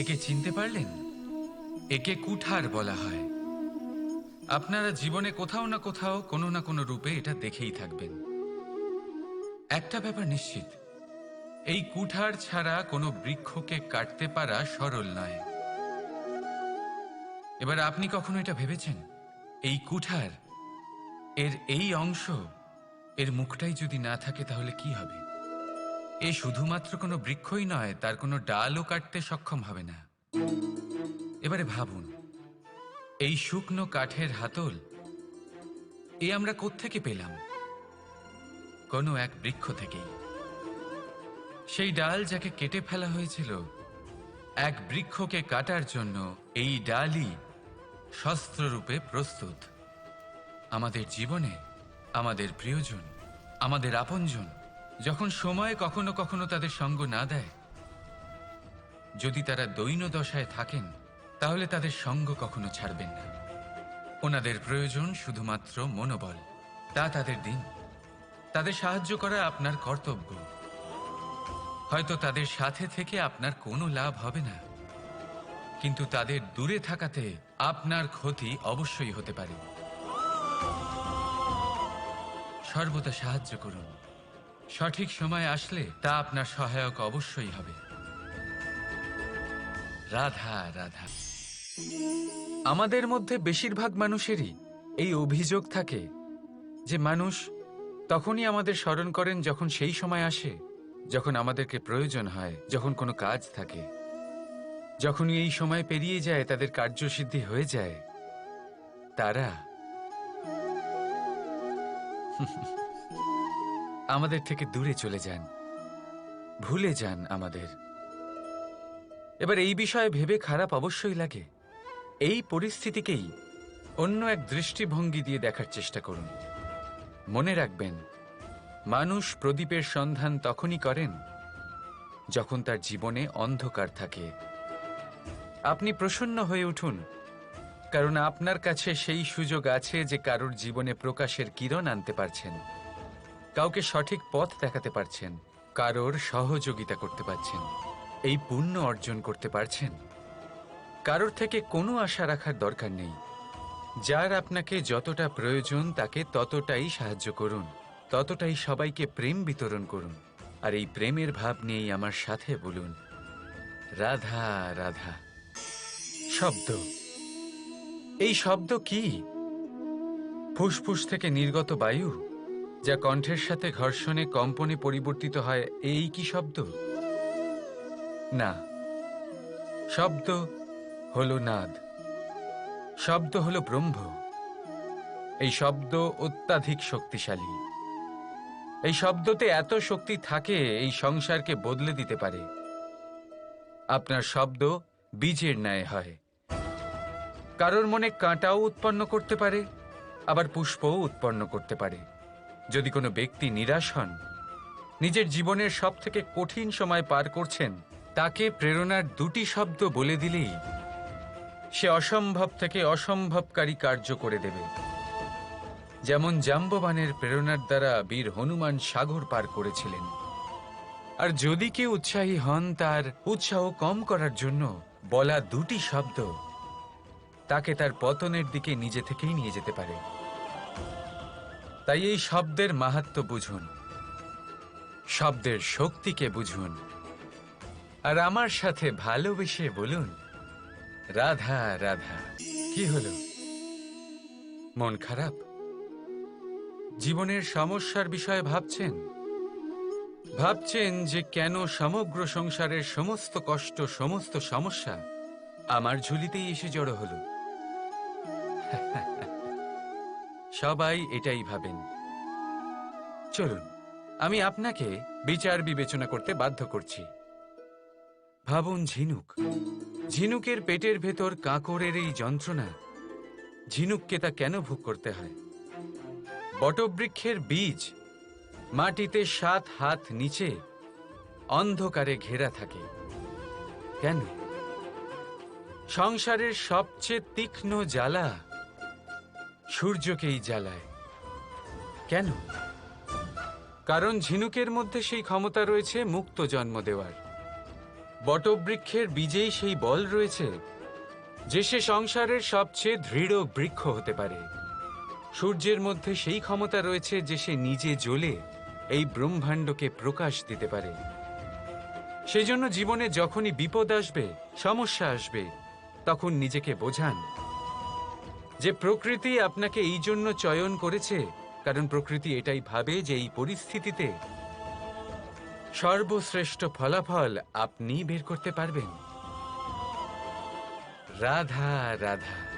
একে চিনতে পারলেন? একে কুঠার বলা হয়। আপনারা জীবনে কোথাও না কোথাও কোনো না কোনো রূপে এটা দেখেই থাকবেন। একটা ব্যাপার নিশ্চিত, এই কুঠার ছাড়া কোনো বৃক্ষকে কাটতে পারা সরল নয়। এবার আপনি কখনো এটা ভেবেছেন, এই কুঠার, এর এই অংশ, এর মুখটাই যদি না থাকে তাহলে কি হবে? এ শুধুমাত্র কোনো বৃক্ষই নয়, তার কোনো ডালও কাটতে সক্ষম হবে না। এবারে ভাবুন, এই শুকনো কাঠের হাতল এ আমরা কোত্থেকে পেলাম? কোনো এক বৃক্ষ থেকেই। সেই ডাল যাকে কেটে ফেলা হয়েছিল এক বৃক্ষকে কাটার জন্য, এই ডালই শস্ত্ররূপে প্রস্তুত। আমাদের জীবনে আমাদের প্রিয়জন, আমাদের আপনজন যখন সময় কখনো কখনো তাদের সঙ্গ না দেয়, যদি তারা দৈন্য দশায় থাকেন, তাহলে তাদের সঙ্গ কখনো ছাড়বেন না। ওনাদের প্রয়োজন শুধুমাত্র মনোবল। তা তাদের দিন। তাদের সাহায্য করা আপনার কর্তব্য। হয়তো তাদের সাথে থেকে আপনার কোনো লাভ হবে না, কিন্তু তাদের দূরে থাকাতে আপনার ক্ষতি অবশ্যই হতে পারে। সর্বদা সাহায্য করুন। সঠিক সময় আসলে তা আপনার সহায়ক অবশ্যই হবে। রাধা রাধা। আমাদের মধ্যে বেশিরভাগ মানুষেরই এই অভিযোগ থাকে যে মানুষ তখনই আমাদের স্মরণ করেন যখন সেই সময় আসে যখন আমাদেরকে প্রয়োজন হয়, যখন কোনো কাজ থাকে। যখনই এই সময় পেরিয়ে যায়, তাদের কার্যসিদ্ধি হয়ে যায়, তারা আমাদের থেকে দূরে চলে যান, ভুলে যান আমাদের। এবার এই বিষয়ে ভেবে খারাপ অবশ্যই লাগে। এই পরিস্থিতিকেই অন্য এক দৃষ্টিভঙ্গি দিয়ে দেখার চেষ্টা করুন। মনে রাখবেন, মানুষ প্রদীপের সন্ধান তখনই করেন যখন তার জীবনে অন্ধকার থাকে। আপনি প্রসন্ন হয়ে উঠুন, কারণ আপনার কাছে সেই সুযোগ আছে যে কারোর জীবনে প্রকাশের কিরণ আনতে পারছেন, কাউকে সঠিক পথ দেখাতে পারছেন, কারোর সহযোগিতা করতে পারছেন, এই পুণ্য অর্জন করতে পারছেন। কারোর থেকে কোনো আশা রাখার দরকার নেই। যার আপনাকে যতটা প্রয়োজন তাকে ততটাই সাহায্য করুন, ততটাই সবাইকে প্রেম বিতরণ করুন। আর এই প্রেমের ভাব নিয়েই আমার সাথে বলুন, রাধা রাধা। শব্দ, এই শব্দ কি? ফুসফুস থেকে নির্গত বায়ু যা কণ্ঠের সাথে ঘর্ষণে কম্পনে পরিবর্তিত হয়, এই কি শব্দ? না, শব্দ হলো নাদ, শব্দ হলো ব্রহ্ম। এই শব্দ অত্যাধিক শক্তিশালী। এই শব্দতে এত শক্তি থাকে, এই সংসারকে বদলে দিতে পারে। আপনার শব্দ বীজের ন্যায় হয়। কারোর মনে কাঁটাও উৎপন্ন করতে পারে, আবার পুষ্পও উৎপন্ন করতে পারে। যদি কোনো ব্যক্তি নিরাশ হন, নিজের জীবনের সব থেকে কঠিন সময় পার করছেন, তাকে প্রেরণার দুটি শব্দ বলে দিলেই সে অসম্ভব থেকে অসম্ভবকারী কার্য করে দেবে। যেমন জাম্ববানের প্রেরণার দ্বারা বীর হনুমান সাগর পার করেছিলেন। আর যদি কেউ উৎসাহী হন, তার উৎসাহ কম করার জন্য বলা দুটি শব্দ তাকে তার পতনের দিকে নিজে থেকেই নিয়ে যেতে পারে। তাই এই শব্দের মাহাত্ম্য বুঝুন, শব্দের শক্তিকে বুঝুন, আর আমার সাথে ভালোবেসে বলুন, রাধা রাধা। কি হলো? মন খারাপ? জীবনের সমস্যার বিষয়ে ভাবছেন? ভাবছেন যে কেন সমগ্র সংসারের সমস্ত কষ্ট, সমস্ত সমস্যা আমার ঝুলিতেই এসে জড়ো হলো? সবাই এটাই ভাবেন। চলুন, আমি আপনাকে বিচার বিবেচনা করতে বাধ্য করছি। ভাবুন ঝিনুক, ঝিনুকের পেটের ভেতর কাঁকড়ের এই যন্ত্রণা, ঝিনুককে তা কেন ভোগ করতে হয়? বটবৃক্ষের বীজ মাটিতে 7 হাত নিচে অন্ধকারে ঘেরা থাকে কেন? সংসারের সবচেয়ে তীক্ষ্ণ জ্বালা সূর্যকেই জ্বালায় কেন? কারণ ঝিনুকের মধ্যে সেই ক্ষমতা রয়েছে মুক্ত জন্ম দেওয়ার। বটবৃক্ষের বীজেই সেই বল রয়েছে যে সে সংসারের সবচেয়ে দৃঢ় বৃক্ষ হতে পারে। সূর্যের মধ্যে সেই ক্ষমতা রয়েছে যে সে নিজে জ্বলে এই ব্রহ্মাণ্ডকে প্রকাশ দিতে পারে। সেই জন্য জীবনে যখনই বিপদ আসবে, সমস্যা আসবে, তখন নিজেকে বোঝান যে প্রকৃতি আপনাকে এই জন্য চয়ন করেছে, কারণ প্রকৃতি এটাই ভাবে যে এই পরিস্থিতিতে সর্বশ্রেষ্ঠ ফলাফল আপনি বের করতে পারবেন। রাধা রাধা।